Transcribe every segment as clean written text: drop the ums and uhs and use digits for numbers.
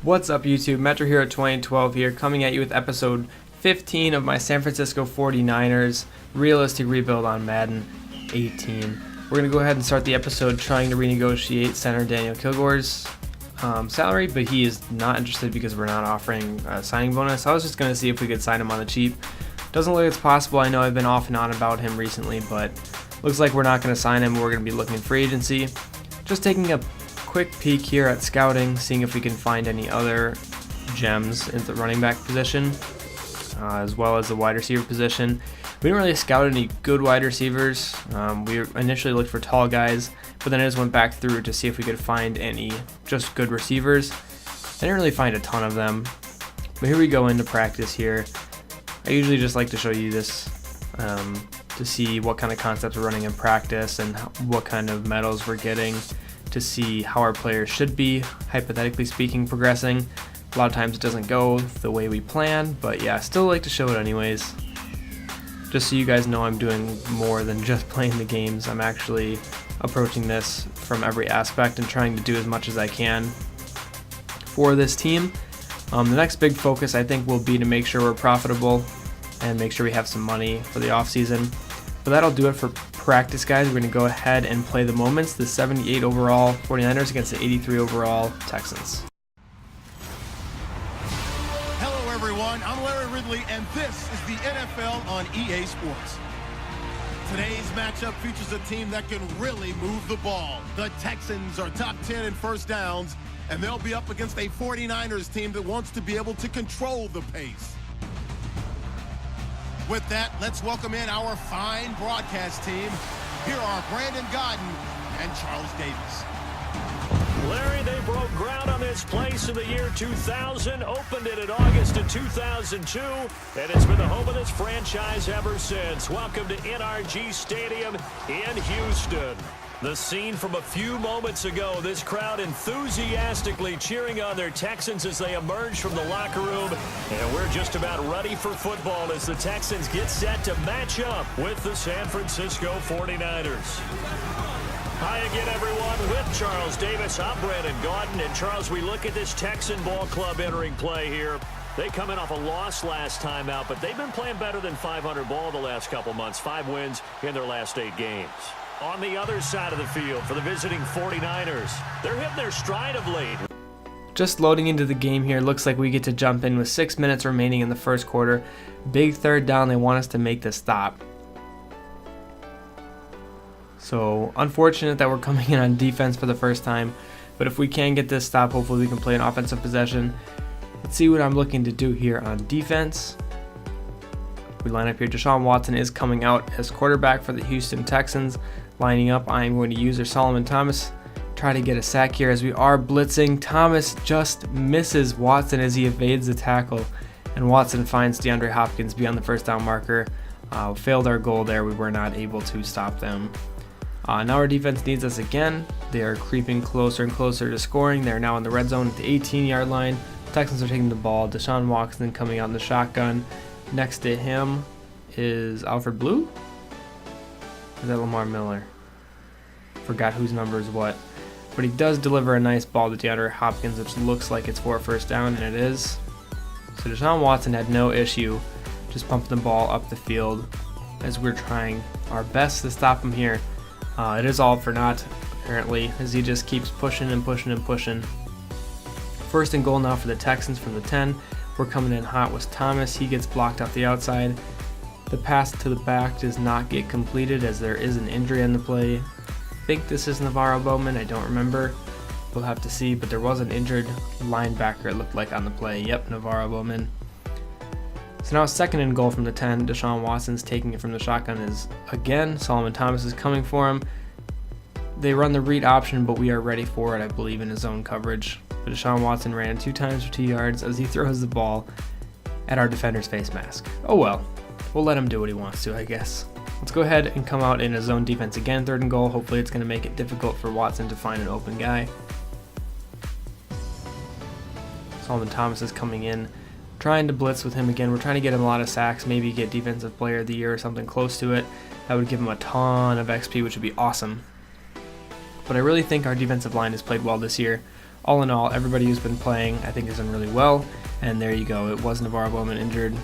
What's up YouTube, Metro Hero 2012 here, coming at you with episode 15 of my San Francisco 49ers realistic rebuild on Madden 18. We're going to go ahead and start the episode trying to renegotiate center Daniel Kilgore's salary, but he is not interested because we're not offering a signing bonus. I was just going to see if we could sign him on the cheap. Doesn't look like it's possible. I know I've been off and on about him recently, but looks like we're not going to sign him. We're going to be looking in free agency. Just taking a quick peek here at scouting, seeing if we can find any other gems in the running back position, as well as the wide receiver position. We didn't really scout any good wide receivers. We initially looked for tall guys, but then I just went back through to see if we could find any just good receivers. I didn't really find a ton of them, but here we go into practice here. I usually just like to show you this to see what kind of concepts we're running in practice and what kind of medals we're getting, to see how our players should be, hypothetically speaking, progressing. A lot of times it doesn't go the way we plan, but yeah, still like to show it anyways. Just so you guys know, I'm doing more than just playing the games. I'm actually approaching this from every aspect and trying to do as much as I can for this team. The next big focus I think will be to make sure we're profitable and make sure we have some money for the off season. But that'll do it for practice, guys. We're going to go ahead and play the moments. The 78 overall 49ers against the 83 overall Texans. Hello everyone, I'm Larry Ridley and this is the NFL on EA Sports. Today's matchup features a team that can really move the ball. The Texans are top 10 in first downs, and they'll be up against a 49ers team that wants to be able to control the pace. With that, let's welcome in our fine broadcast team. Here are Brandon Godden and Charles Davis. Larry, they broke ground on this place in the year 2000, opened it in August of 2002, and it's been the home of this franchise ever since. Welcome to NRG Stadium in Houston. The scene from a few moments ago, this crowd enthusiastically cheering on their Texans as they emerge from the locker room. And we're just about ready for football as the Texans get set to match up with the San Francisco 49ers. Hi again, everyone. With Charles Davis, I'm Brandon Godden. And Charles, we look at this Texan ball club entering play here. They come in off a loss last time out, but they've been playing better than 500 ball the last couple months. 5 wins in their last 8 games. On the other side of the field for the visiting 49ers, they're hitting their stride of late. Just loading into the game here. Looks like we get to jump in with 6 minutes remaining in the first quarter. Big third down. They want us to make the stop. So unfortunate that we're coming in on defense for the first time, but if we can get this stop, hopefully we can play an offensive possession. Let's see what I'm looking to do here on defense. We line up here. Deshaun Watson is coming out as quarterback for the Houston Texans. Lining up, I am going to use Solomon Thomas. Try to get a sack here as we are blitzing. Thomas just misses Watson as he evades the tackle, and Watson finds DeAndre Hopkins beyond the first down marker. Failed our goal there. We were not able to stop them. Now our defense needs us again. They are creeping closer and closer to scoring. They're now in the red zone at the 18-yard line. The Texans are taking the ball. Deshaun Watson coming out in the shotgun. Next to him is Alfred Blue? Or is that Lamar Miller? Forgot whose number is what. But he does deliver a nice ball to DeAndre Hopkins, which looks like it's for a first down, and it is. So Deshaun Watson had no issue just pumping the ball up the field as we're trying our best to stop him here. It is all for naught, apparently, as he just keeps pushing and pushing and pushing. First and goal now for the Texans from the 10. We're coming in hot with Thomas. He gets blocked off the outside. The pass to the back does not get completed as there is an injury on the play. I think this is Navarro Bowman. I don't remember. We'll have to see, but there was an injured linebacker, it looked like, on the play. Yep, Navarro Bowman. So now second and goal from the 10. Deshaun Watson's taking it from the shotgun is again. Solomon Thomas is coming for him. They run the read option, but we are ready for it, I believe, in his zone coverage. But Deshaun Watson ran 2 times for 2 yards as he throws the ball at our defender's face mask. Oh well, we'll let him do what he wants to, I guess. Let's go ahead and come out in a zone defense again, third and goal. Hopefully it's going to make it difficult for Watson to find an open guy. Solomon Thomas is coming in, trying to blitz with him again. We're trying to get him a lot of sacks, maybe get Defensive Player of the Year or something close to it. That would give him a ton of XP, which would be awesome. But I really think our defensive line has played well this year. all in all, everybody who's been playing, I think, has done really well. And there you go. It was Navarro Bowman injured.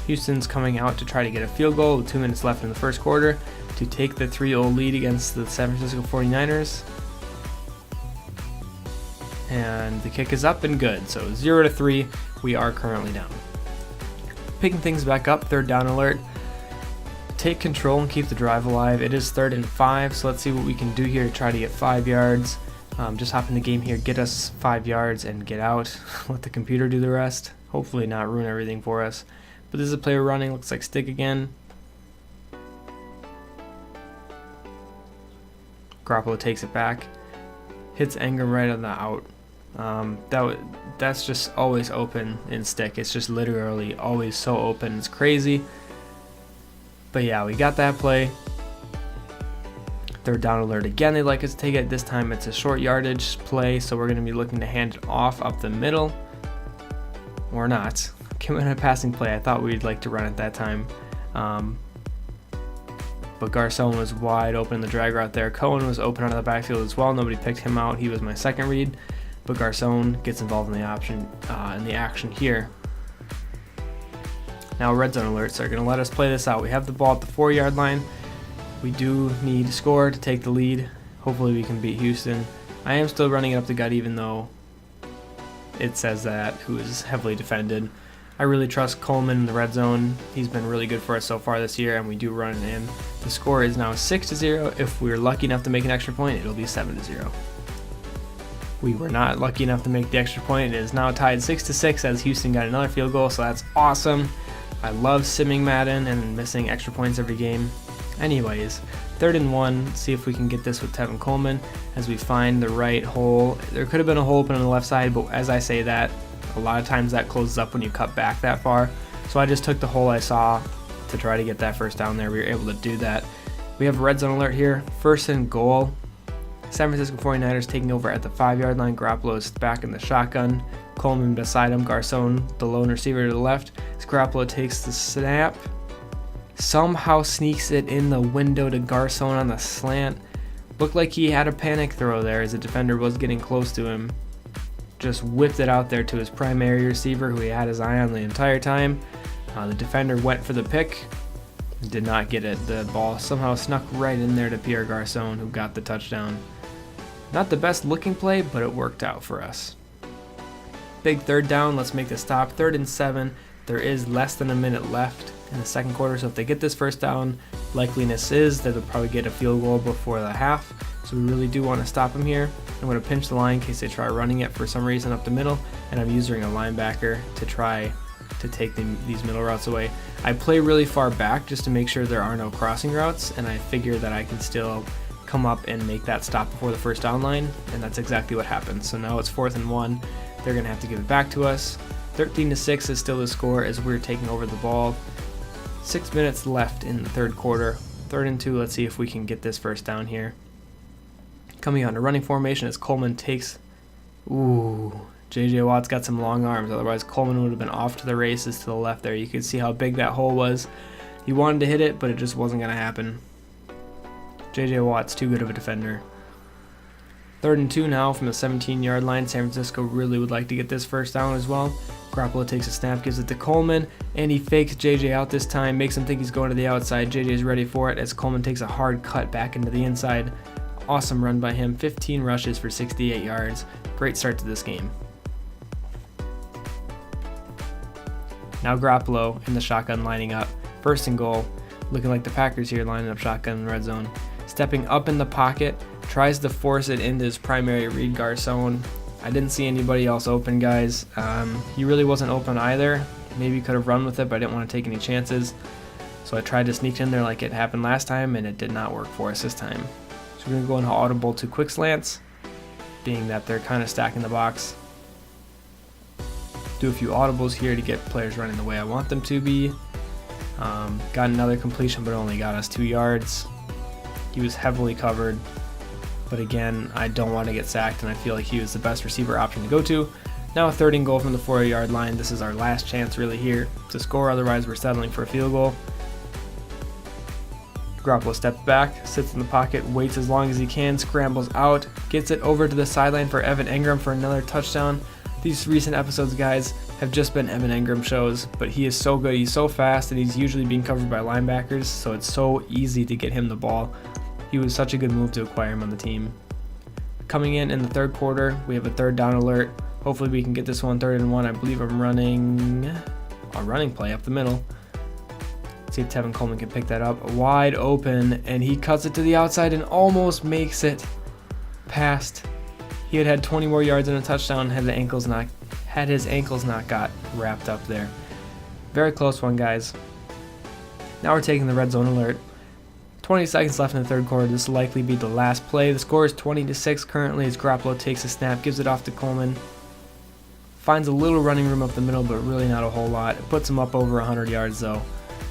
Houston's coming out to try to get a field goal with 2 minutes left in the first quarter to take the 3-0 lead against the San Francisco 49ers. And the kick is up and good. So 0-3, we are currently down. Picking things back up, 3rd down alert. Take control and keep the drive alive. It is 3rd and 5, so let's see what we can do here to try to get 5 yards. Just hop in the game here, get us 5 yards and get out. Let the computer do the rest. Hopefully not ruin everything for us. But this is a play we're running, looks like stick again. Garoppolo takes it back. Hits Engram right on the out. That's just always open in stick. It's just literally always so open. It's crazy. But yeah, we got that play. 3rd down alert again. They'd like us to take it. This time it's a short yardage play, so we're going to be looking to hand it off up the middle. Or not. Given a passing play, I thought we'd like to run it that time. But Garcon was wide open in the drag route there. Cohen was open out of the backfield as well. Nobody picked him out. He was my second read. But Garcon gets involved in the action here. Now red zone alerts are going to let us play this out. We have the ball at the 4-yard line. We do need to score to take the lead. Hopefully we can beat Houston. I am still running it up the gut even though it says that, who is heavily defended. I really trust Coleman in the red zone. He's been really good for us so far this year, and we do run it in. The score is now 6-0. If we're lucky enough to make an extra point, it'll be 7-0. We were not lucky enough to make the extra point. It is now tied 6-6 as Houston got another field goal, so that's awesome. I love simming Madden and missing extra points every game. Anyways, 3rd and 1. See if we can get this with Tevin Coleman as we find the right hole. There could have been a hole open on the left side, but as I say that, a lot of times that closes up when you cut back that far. So I just took the hole I saw to try to get that first down there. We were able to do that. We have a red zone alert here. 1st and goal. San Francisco 49ers taking over at the 5-yard line. Garoppolo is back in the shotgun. Coleman beside him. Garcon, the lone receiver to the left. As Garoppolo takes the snap. Somehow sneaks it in the window to Garcon on the slant. Looked like he had a panic throw there as the defender was getting close to him. Just whipped it out there to his primary receiver who he had his eye on the entire time. The defender went for the pick. Did not get it. The ball somehow snuck right in there to Pierre Garcon, who got the touchdown. Not the best looking play, but it worked out for us. Big 3rd down. Let's make the stop. 3rd and 7. There is less than a minute left in the second quarter, so if they get this first down, likeliness is that they'll probably get a field goal before the half. So we really do want to stop them here. I'm going to pinch the line in case they try running it for some reason up the middle, and I'm using a linebacker to try to take these middle routes away. I play really far back just to make sure there are no crossing routes, and I figure that I can still come up and make that stop before the first down line, and that's exactly what happened. So now it's 4th and 1. They're going to have to give it back to us. 13-6 is still the score as we're taking over the ball. 6 minutes left in the 3rd quarter. 3rd and 2. Let's see if we can get this first down here. Coming on to running formation as Coleman takes... J.J. Watt's got some long arms. Otherwise, Coleman would have been off to the races to the left there. You could see how big that hole was. He wanted to hit it, but it just wasn't going to happen. J.J. Watt's too good of a defender. 3rd and 2 now from the 17-yard line. San Francisco really would like to get this first down as well. Garoppolo takes a snap, gives it to Coleman, and he fakes JJ out this time, makes him think he's going to the outside. JJ is ready for it as Coleman takes a hard cut back into the inside. Awesome run by him. 15 rushes for 68 yards. Great start to this game. Now Garoppolo in the shotgun lining up. 1st and goal. Looking like the Packers here lining up shotgun in the red zone. Stepping up in the pocket. Tries to force it into his primary read, Garcon. I didn't see anybody else open, guys. He really wasn't open either. Maybe could have run with it, but I didn't want to take any chances. So I tried to sneak in there like it happened last time, and it did not work for us this time. So we're going to go into audible to quick slants, being that they're kind of stacking the box. Do a few audibles here to get players running the way I want them to be. Got another completion, but only got us 2 yards. He was heavily covered. But again, I don't want to get sacked, and I feel like he was the best receiver option to go to. Now a 3rd and goal from the 4-yard line. This is our last chance really here to score, otherwise we're settling for a field goal. Garoppolo steps back, sits in the pocket, waits as long as he can, scrambles out, gets it over to the sideline for Evan Engram for another touchdown. These recent episodes, guys, have just been Evan Engram shows, but he is so good. He's so fast, and he's usually being covered by linebackers, so it's so easy to get him the ball. He was such a good move to acquire him on the team. Coming in the third quarter, we have a third down alert. Hopefully we can get this one 3rd and 1. I believe I'm running a running play up the middle. See if Tevin Coleman can pick that up. Wide open, and he cuts it to the outside and almost makes it past. He had 20 more yards and a touchdown had his ankles not got wrapped up there. Very close one, guys. Now we're taking the red zone alert. 20 seconds left in the third quarter. This will likely be the last play. The score is 20-6 currently as Garoppolo takes a snap, gives it off to Coleman. Finds a little running room up the middle, but really not a whole lot. It puts him up over 100 yards though.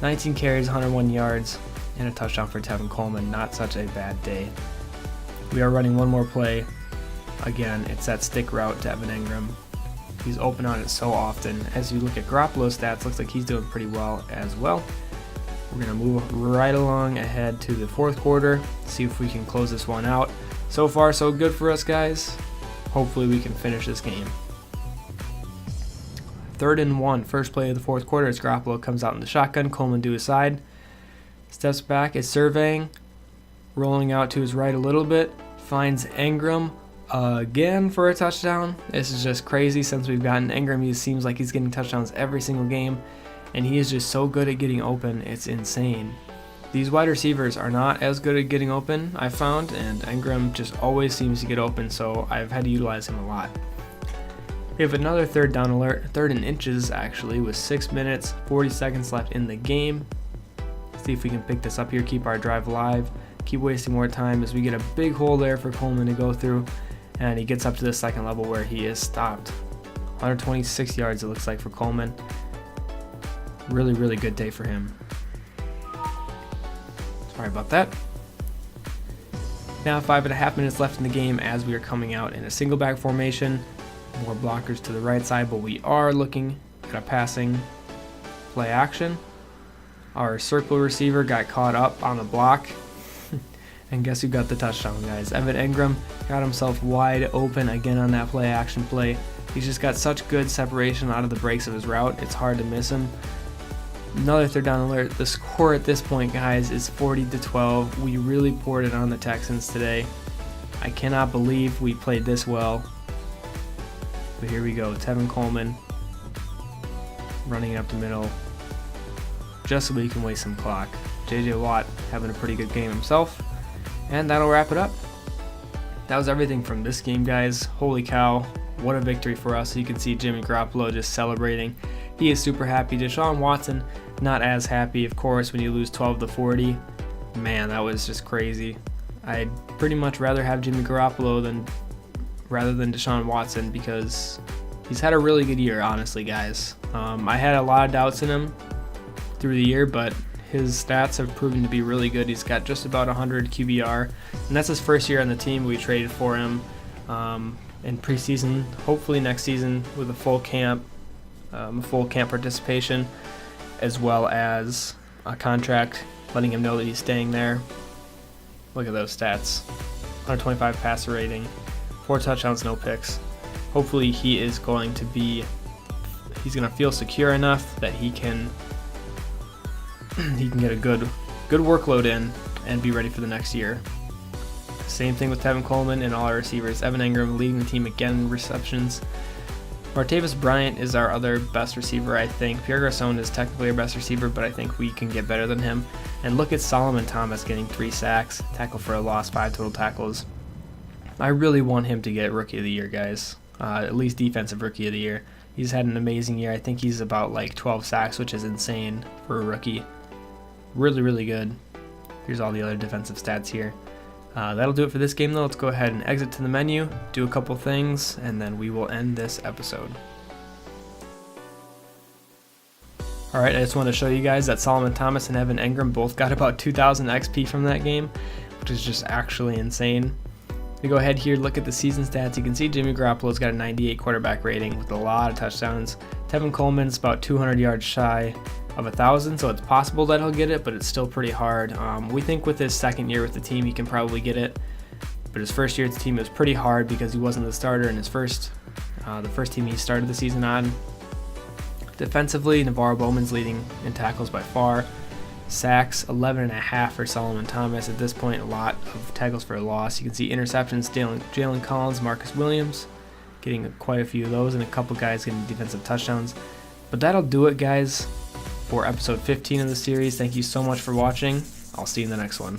19 carries, 101 yards, and a touchdown for Tevin Coleman. Not such a bad day. We are running one more play. Again, it's that stick route to Evan Engram. He's open on it so often. As you look at Garoppolo's stats, looks like he's doing pretty well as well. We're going to move right along ahead to the fourth quarter, see if we can close this one out. So far, so good for us, guys. Hopefully we can finish this game. 3rd and 1, first play of the fourth quarter as Garoppolo comes out in the shotgun. Coleman to his side, steps back, is surveying, rolling out to his right a little bit, finds Engram again for a touchdown. This is just crazy since we've gotten Engram. He seems like he's getting touchdowns every single game, and he is just so good at getting open. It's insane. These wide receivers are not as good at getting open, I've found, and Engram just always seems to get open, so I've had to utilize him a lot. We have another 3rd down alert, 3rd and inches actually, with 6 minutes, 40 seconds left in the game. See if we can pick this up here, keep our drive alive, keep wasting more time as we get a big hole there for Coleman to go through, and he gets up to the second level where he is stopped. 126 yards it looks like for Coleman. Really, really good day for him. Sorry about that. Now 5.5 minutes left in the game as we are coming out in a single back formation. More blockers to the right side, but we are looking at a passing play action. Our circle receiver got caught up on the block. And guess who got the touchdown, guys? Evan Engram got himself wide open again on that play action play. He's just got such good separation out of the breaks of his route. It's hard to miss him. Another 3rd down alert. The score at this point, guys, is 40-12. We really poured it on the Texans today. I cannot believe we played this well. But here we go. Tevin Coleman running up the middle just so we can waste some clock. J.J. Watt having a pretty good game himself. And that'll wrap it up. That was everything from this game, guys. Holy cow. What a victory for us. You can see Jimmy Garoppolo just celebrating. He is super happy. Deshaun Watson, not as happy, of course, when you lose 12-40. Man, that was just crazy. I'd pretty much rather have Jimmy Garoppolo rather than Deshaun Watson because he's had a really good year, honestly, guys. I had a lot of doubts in him through the year, but his stats have proven to be really good. He's got just about 100 QBR, and that's his first year on the team. We traded for him in preseason, hopefully next season with a full camp participation, as well as a contract, letting him know that he's staying there. Look at those stats. 125 passer rating, 4 touchdowns, no picks. Hopefully he's going to feel secure enough that he can get a good workload in and be ready for the next year. Same thing with Tevin Coleman and all our receivers. Evan Engram leading the team again in receptions. Martavis Bryant is our other best receiver, I think. Pierre Garçon is technically our best receiver, but I think we can get better than him. And look at Solomon Thomas getting 3 sacks, tackle for a loss, 5 total tackles. I really want him to get Rookie of the Year, guys. At least Defensive Rookie of the Year. He's had an amazing year. I think he's about like 12 sacks, which is insane for a rookie. Really, really good. Here's all the other defensive stats here. That'll do it for this game, though. Let's go ahead and exit to the menu, do a couple things, and then we will end this episode. Alright, I just want to show you guys that Solomon Thomas and Evan Engram both got about 2,000 XP from that game, which is just actually insane. We go ahead here, look at the season stats. You can see Jimmy Garoppolo's got a 98 quarterback rating with a lot of touchdowns. Tevin Coleman's about 200 yards shy of 1,000, so it's possible that he'll get it, but it's still pretty hard. We think with his second year with the team, he can probably get it, but his first year at the team was pretty hard because he wasn't the starter in his the first team he started the season on. Defensively, Navarro Bowman's leading in tackles by far. Sacks, 11.5 for Solomon Thomas. At this point, a lot of tackles for a loss. You can see interceptions, Jalen Collins, Marcus Williams, getting quite a few of those, and a couple guys getting defensive touchdowns. But that'll do it, guys, for episode 15 of the series. Thank you so much for watching. I'll see you in the next one.